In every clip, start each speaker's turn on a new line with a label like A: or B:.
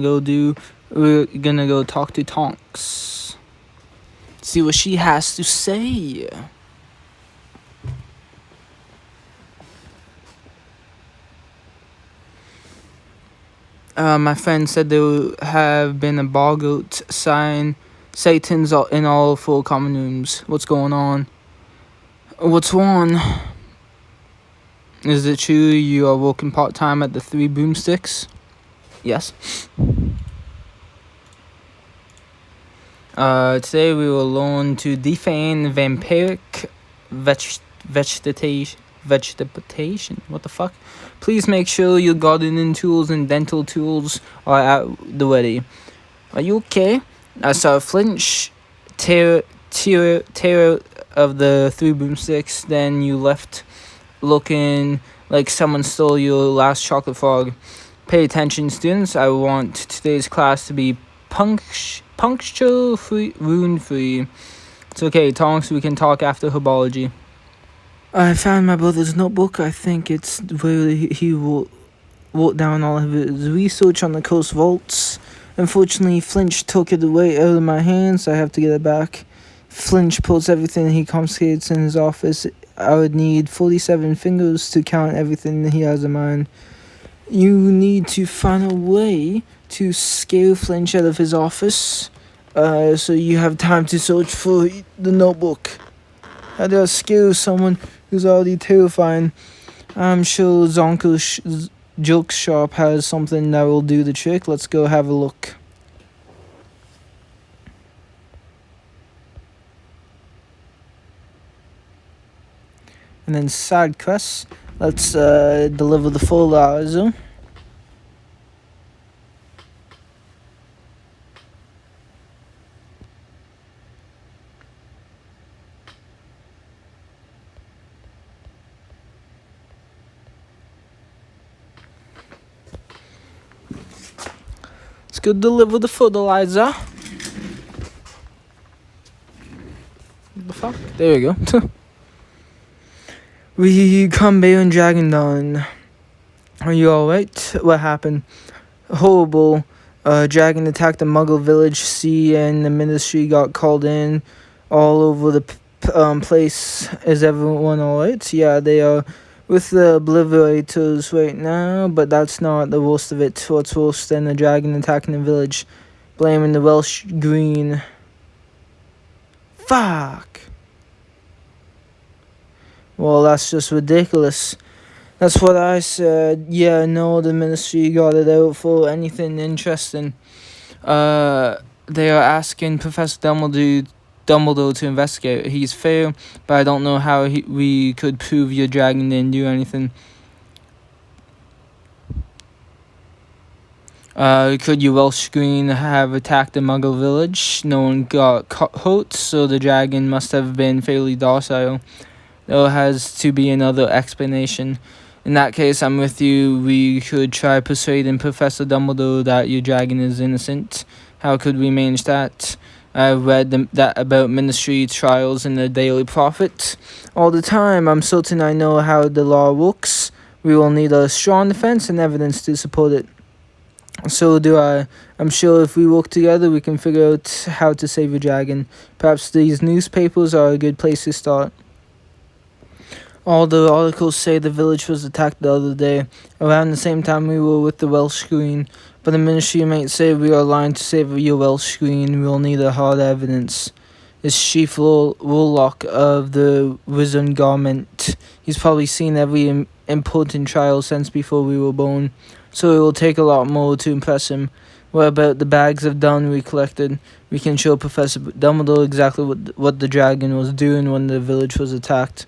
A: We're gonna go talk to Tonks. See what she has to say. My friend said there have been a boggled sign Satan's in all four common rooms. What's going on? What's wrong? Is it true you are working part-time at the Three Broomsticks? Yes. Today we will learn to define vampiric vegetation. What the fuck? Please make sure your gardening tools and dental tools are at the ready. Are you okay? I saw a flinch, tear of the Three Broomsticks. Then you left looking like someone stole your last chocolate frog. Pay attention, students. I want today's class to be punctual, wound free. It's okay, Tonks. We can talk after herbology. I found my brother's notebook. I think it's where he wrote down all of his research on the coast vaults. Unfortunately, Flinch took it away out of my hands. I have to get it back. Flinch puts everything he confiscates in his office. I would need 47 fingers to count everything he has in mind. You need to find a way to scare Flinch out of his office, so you have time to search for the notebook. How do I scare someone who's already terrifying? I'm sure Zonko's joke shop has something that will do the trick. Let's go have a look. And then side quest. Let's deliver the fertilizer. Let's go deliver the fertilizer. What the fuck? There we go. We come Baron Dragon Dawn. Are you alright? What happened? Horrible. Dragon attacked the Muggle village. C and the ministry got called in all over the place. Is everyone alright? Yeah, they are with the Obliviators right now, but that's not the worst of it. What's worse than the dragon attacking the village? Blaming the Welsh Green. Fuck. Well, that's just ridiculous. That's what I said. Yeah, no, the ministry got it out for anything interesting. They are asking Professor Dumbledore to investigate. He's fair, but I don't know how we could prove your dragon didn't do anything. Could your Welsh Green have attacked the Muggle village? No one got hurt, so the dragon must have been fairly docile. There has to be another explanation. In that case, I'm with you. We could try persuading Professor Dumbledore that your dragon is innocent. How could we manage that? I read that about ministry trials in the Daily Prophet all the time. I'm certain I know how the law works. We will need a strong defense and evidence to support it. So do I. I'm sure if we work together, we can figure out how to save your dragon. Perhaps these newspapers are a good place to start. All the articles say the village was attacked the other day, around the same time we were with the Welsh Green. But the ministry might say we are lying to save your Welsh Green. We'll need a hard evidence. It's Chief Warlock of the Wizard Garment. He's probably seen every important trial since before we were born, so it will take a lot more to impress him. What about the bags of dung we collected? We can show Professor Dumbledore exactly what the dragon was doing when the village was attacked.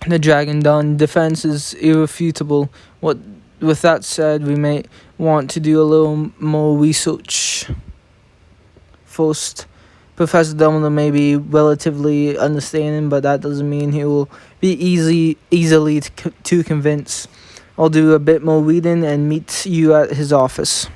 A: The Dragon Dawn defense is irrefutable. With that said, we may want to do a little more research. First, Professor Dumbledore may be relatively understanding, but that doesn't mean he will be easily to convince. I'll do a bit more reading and meet you at his office.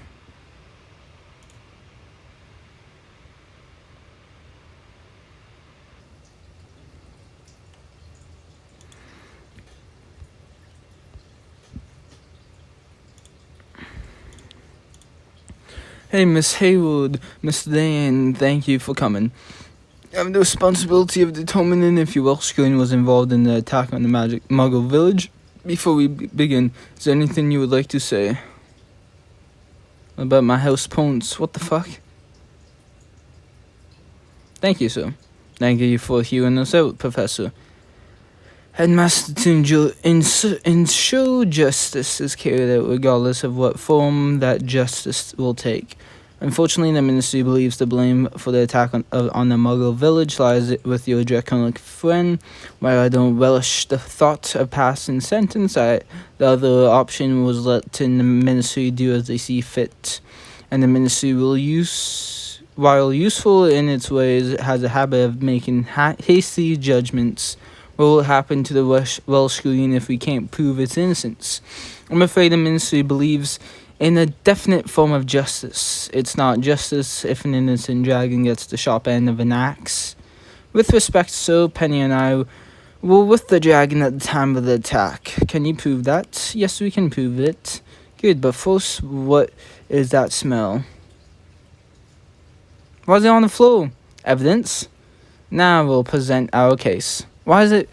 A: Hey, Miss Haywood, Miss Dan, thank you for coming. I have the responsibility of determining if your Welsh Queen was involved in the attack on the Magic Muggle village. Before we begin, is there anything you would like to say? About my house pwnts? What the fuck? Thank you, sir. Thank you for hearing us out, Professor. Headmaster to ensure justice is carried out regardless of what form that justice will take. Unfortunately, the Ministry believes the blame for the attack on the Muggle village lies with your draconic friend. While I don't relish the thought of passing sentence, the other option was letting the Ministry do as they see fit. And the Ministry will while useful in its ways, has a habit of making hasty judgments. What will happen to the Welsh Queen if we can't prove its innocence? I'm afraid the Ministry believes in a definite form of justice. It's not justice if an innocent dragon gets the sharp end of an axe. With respect, sir, Penny and I were with the dragon at the time of the attack. Can you prove that? Yes, we can prove it. Good, but first, what is that smell? Why is it on the floor? Evidence? Now we'll present our case. Why?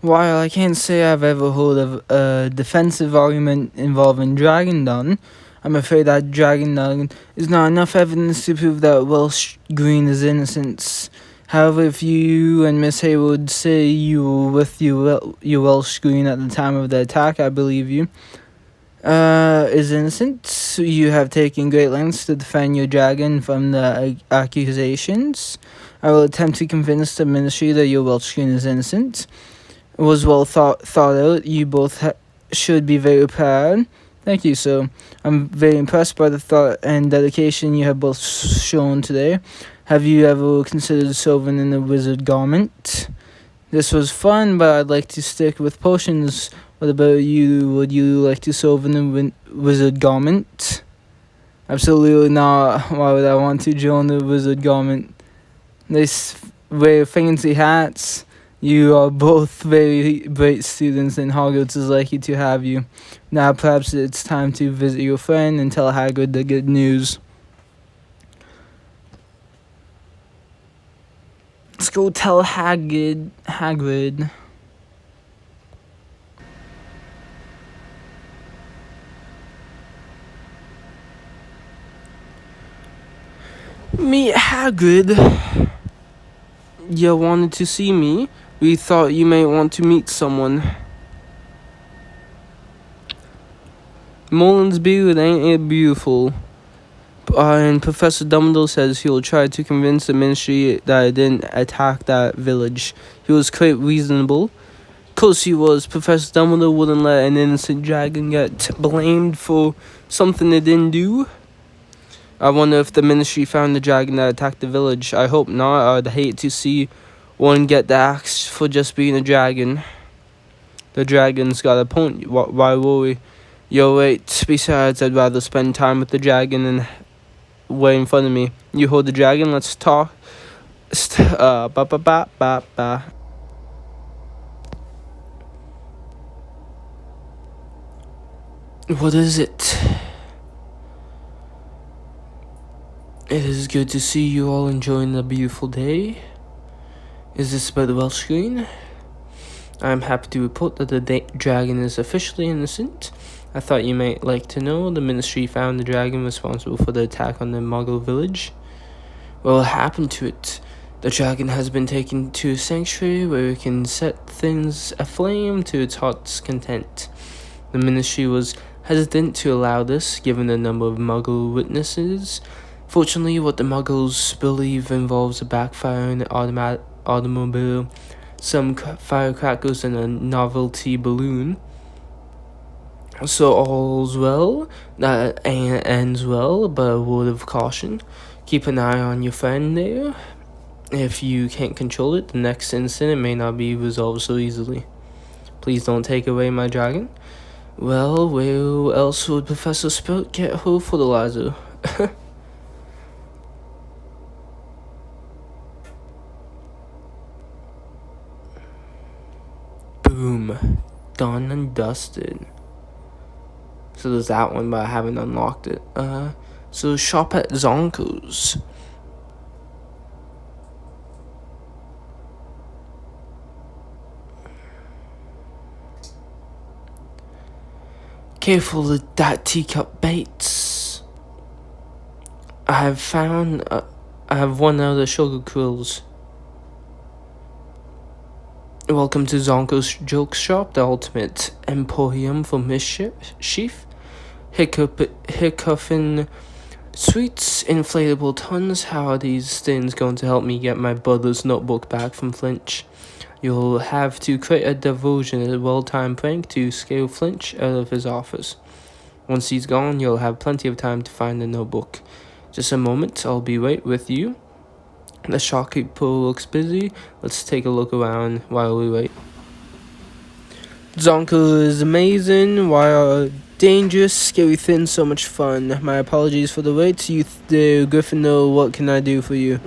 A: While I can't say I've ever heard of a defensive argument involving Dragon Dung, I'm afraid that Dragon Dung is not enough evidence to prove that Welsh Green is innocent. However, if you and Miss Haywood say you were with your Welsh Green at the time of the attack, I believe you. Is innocent. You have taken great lengths to defend your dragon from the accusations. I will attempt to convince the Ministry that your Welsh Green is innocent. It was well thought out. You both should be very proud. Thank you, sir. I'm very impressed by the thought and dedication you have both shown today. Have you ever considered serving in the wizard garment? This was fun, but I'd like to stick with potions. What about you? Would you like to serve in the wizard garment? Absolutely not. Why would I want to join the wizard garment? They wear fancy hats. You are both very bright students, and Hogwarts is lucky to have you. Now perhaps it's time to visit your friend and tell Hagrid the good news. Let's go tell Hagrid. Meet Hagrid. You wanted to see me? We thought you may want to meet someone. Mullins beard, ain't it beautiful? And Professor Dumbledore says he'll try to convince the Ministry that I didn't attack that village. He was quite reasonable. Course he was. Professor Dumbledore wouldn't let an innocent dragon get blamed for something they didn't do. I wonder if the Ministry found the dragon that attacked the village. I hope not. I'd hate to see one get the axe for just being a dragon. The dragon's got a point. Why worry? You're right. Besides, I'd rather spend time with the dragon than way in front of me. You hold the dragon. Let's talk. What is it? It is good to see you all enjoying the beautiful day. Is this about the Welsh Queen? I'm happy to report that the dragon is officially innocent. I thought you might like to know the Ministry found the dragon responsible for the attack on the Muggle village. What happened to it? The dragon has been taken to a sanctuary where it can set things aflame to its heart's content. The Ministry was hesitant to allow this, given the number of Muggle witnesses. Fortunately, what the Muggles believe involves a backfiring automobile, some firecrackers, and a novelty balloon. So all's well, that ends well, but a word of caution. Keep an eye on your friend there. If you can't control it, the next incident may not be resolved so easily. Please don't take away my dragon. Well, where else would Professor Spilt get her fertilizer? Boom. Done and dusted. So there's that one, but I haven't unlocked it. So shop at Zonko's. Careful with that teacup baits. I have one of the sugar quills. Welcome to Zonko's Joke Shop, the ultimate emporium for mischief. Hiccoughing sweets, inflatable tons. How are these things going to help me get my brother's notebook back from Flinch? You'll have to create a diversion, a well-timed prank to scare Flinch out of his office. Once he's gone, you'll have plenty of time to find the notebook. Just a moment, I'll be right with you. The shopkeeper looks busy. Let's take a look around while we wait. Zonko is amazing. Why are dangerous, scary things so much fun? My apologies for the wait. You the Gryffindor, what can I do for you?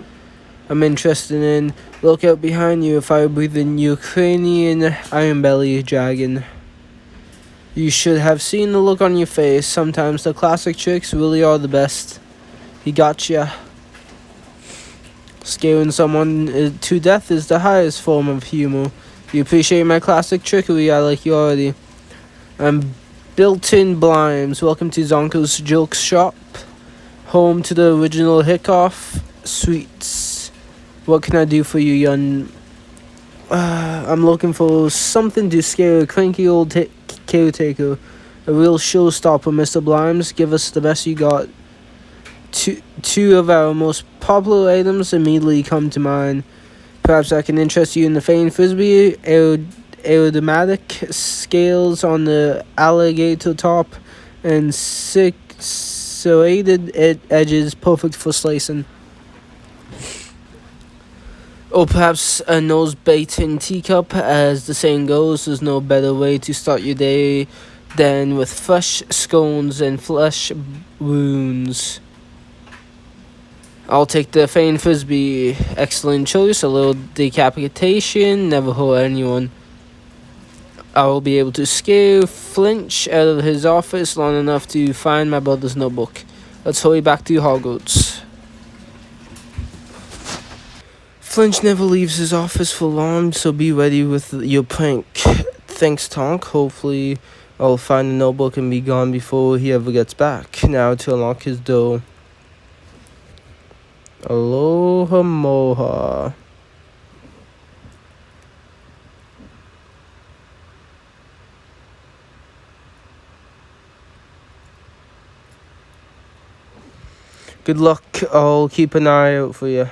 A: I'm interested in. Look out behind you, a fire-breathing Ukrainian iron belly dragon. You should have seen the look on your face. Sometimes the classic tricks really are the best. He gotcha. Scaring someone to death is the highest form of humor. You appreciate my classic trickery, I like you already. I'm built-in Blimes. Welcome to Zonko's Joke Shop, home to the original Hickoff sweets. What can I do for you, young? I'm looking for something to scare a cranky old caretaker. A real showstopper, Mr. Blimes. Give us the best you got. Two of our most popular items immediately come to mind. Perhaps I can interest you in the famed frisbee, aerodynamic scales on the alligator top, and serrated edges perfect for slicing. Or perhaps a nose-baiting teacup. As the saying goes, there's no better way to start your day than with fresh scones and flesh wounds. I'll take the famed frisbee. Excellent choice. A little decapitation never hurt anyone. I will be able to scare Flinch out of his office long enough to find my brother's notebook. Let's hurry back to Hogwarts. Flinch never leaves his office for long, so be ready with your prank. Thanks, Tonk. Hopefully, I'll find the notebook and be gone before he ever gets back. Now to unlock his door. Aloha moha. Good luck. I'll keep an eye out for you.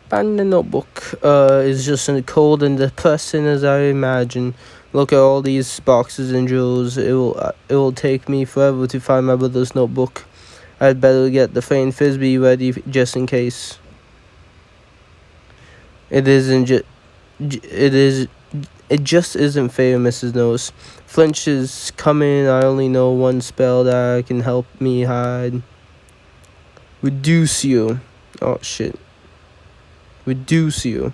A: Finding the notebook is just as cold and depressing as I imagine. Look at all these boxes and drawers. It will take me forever to find my brother's notebook. I'd better get the famed frisbee ready just in case. It just isn't fair, Mrs. Nose. Flinch is coming. I only know one spell that can help me hide. Reduce you. Oh shit. Reduce you.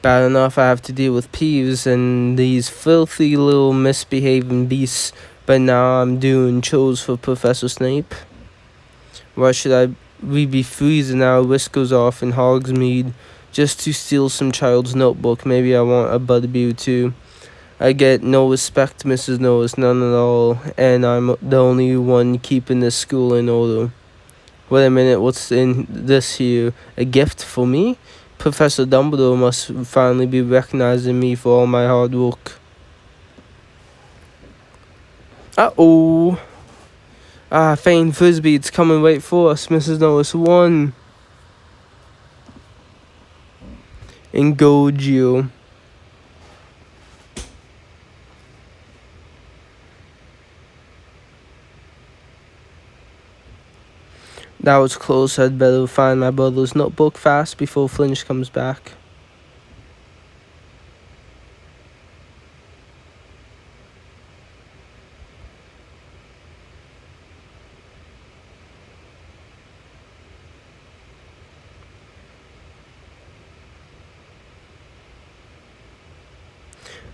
A: Bad enough I have to deal with Peeves and these filthy little misbehaving beasts, but now I'm doing chores for Professor Snape. Why should we be freezing our whiskers off in Hogsmeade just to steal some child's notebook? Maybe I want a butterbeer too. I get no respect, Mrs. Norris, none at all, and I'm the only one keeping this school in order. Wait a minute, what's in this here? A gift for me? Professor Dumbledore must finally be recognizing me for all my hard work. Uh-oh. Famed Frisbee, it's coming right for us, Mrs. Norris. 1. Engage you. That was close. I'd better find my brother's notebook fast before Flinch comes back.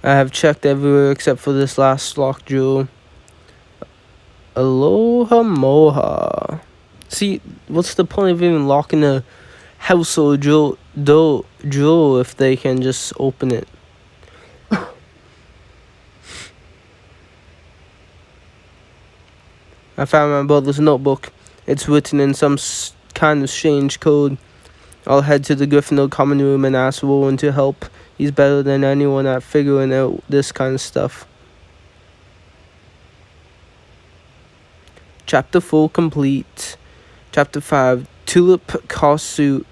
B: I have checked everywhere except for this last lock jewel. Aloha moha. See, what's the point of even locking a household jewel if they can just open it? I found my brother's notebook. It's written in some kind of strange code. I'll head to the Gryffindor common room and ask Rowan to help. He's better than anyone at figuring out this kind of stuff. Chapter 4 complete. Chapter 5. Tulip Korosu.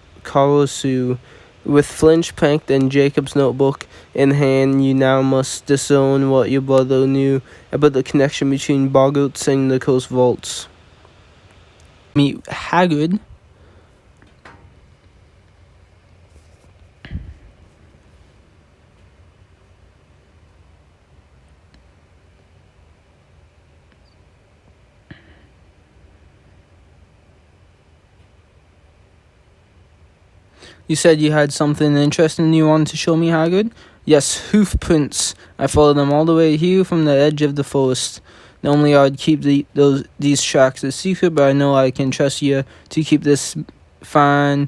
B: With Flinch pranked and Jacob's notebook in hand, you now must discern what your brother knew about the connection between Boggarts and the Coast Vaults. Meet Hagrid. You said you had something interesting you wanted to show me, Hagrid? Yes, hoof prints. I followed them all the way here from the edge of the forest. Normally I'd keep these tracks a secret, but I know I can trust you to keep this fine...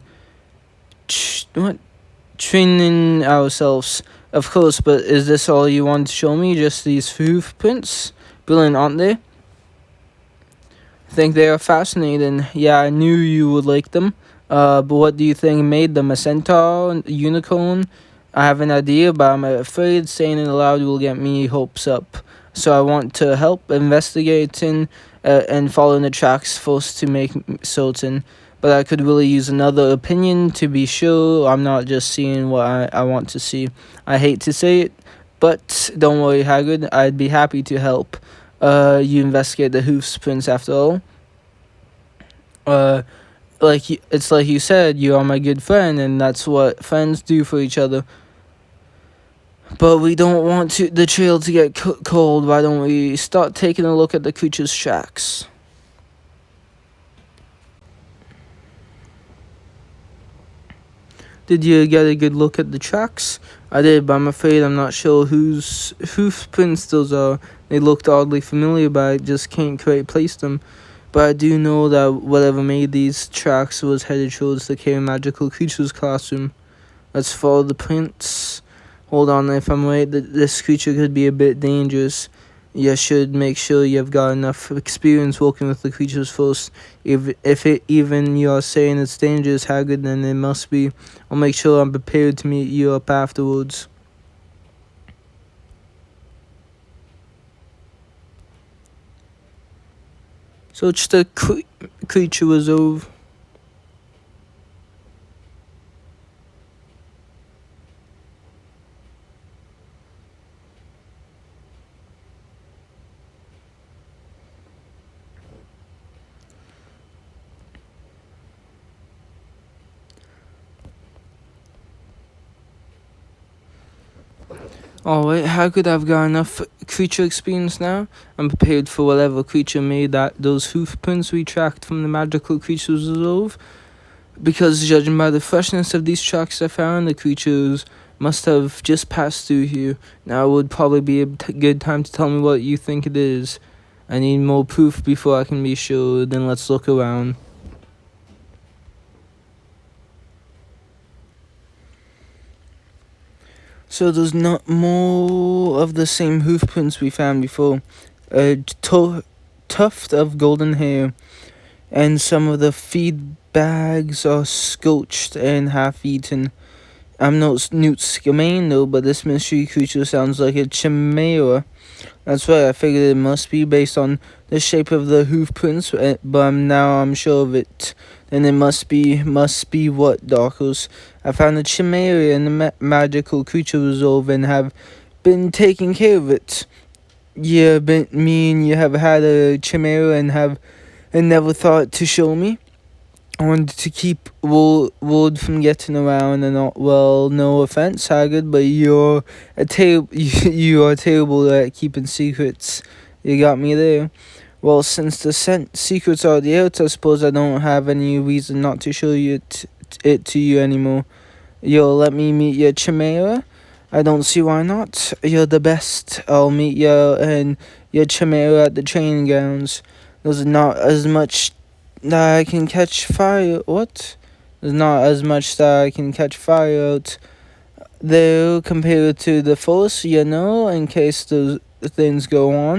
B: Training ourselves. Of course, but is this all you want to show me? Just these hoof prints? Brilliant, aren't they? I think they are fascinating. Yeah, I knew you would like them. But what do you think made them? A centaur? A unicorn? I have an idea, but I'm afraid saying it aloud will get me hopes up. So I want to help investigating and following the tracks first to make certain. But I could really use another opinion to be sure I'm not just seeing what I want to see. I hate to say it, but don't worry, Hagrid. I'd be happy to help. You investigate the hoof prints after all. It's like you said, you are my good friend, and that's what friends do for each other. But we don't want the trail to get cold. Why don't we start taking a look at the creature's tracks? Did you get a good look at the tracks? I did, but I'm afraid I'm not sure whose hoof prints those are. They looked oddly familiar, but I just can't quite place them. But I do know that whatever made these tracks was headed towards the Care Magical Creatures classroom. Let's follow the prints. Hold on, if I'm right, this creature could be a bit dangerous. You should make sure you've got enough experience working with the creatures first. If even you're saying it's dangerous, Hagrid, then it must be. I'll make sure I'm prepared to meet you up afterwards. Search the creature reserve. Alright, Hagrid, I've got enough creature experience now. I'm prepared for whatever creature made those hoof prints we tracked from the magical creatures reserve. Because judging by the freshness of these tracks I found, the creatures must have just passed through here. Now would probably be a good time to tell me what you think it is. I need more proof before I can be sure, then let's look around. So there's not more of the same hoof prints we found before. A tuft of golden hair, and some of the feed bags are scorched and half-eaten. I'm not Newt Scamander though, but this mystery creature sounds like a chimera. That's right, I figured it must be based on the shape of the hoof prints, but now I'm sure of it. Then it must be what, Darkos? I found a chimera in the magical creature reserve and have been taking care of it. You have had a chimera and never thought to show me? I wanted to keep word from getting around, and no offense, Hagrid, but you are terrible at keeping secrets. You got me there. Well, since the secrets are out, I suppose I don't have any reason not to show it to you anymore. You'll let me meet your chimera? I don't see why not. You're the best. I'll meet you and your chimera at the training grounds. There's not as much that I can catch fire. What? There's not as much that I can catch fire out there compared to the force, in case those things go on.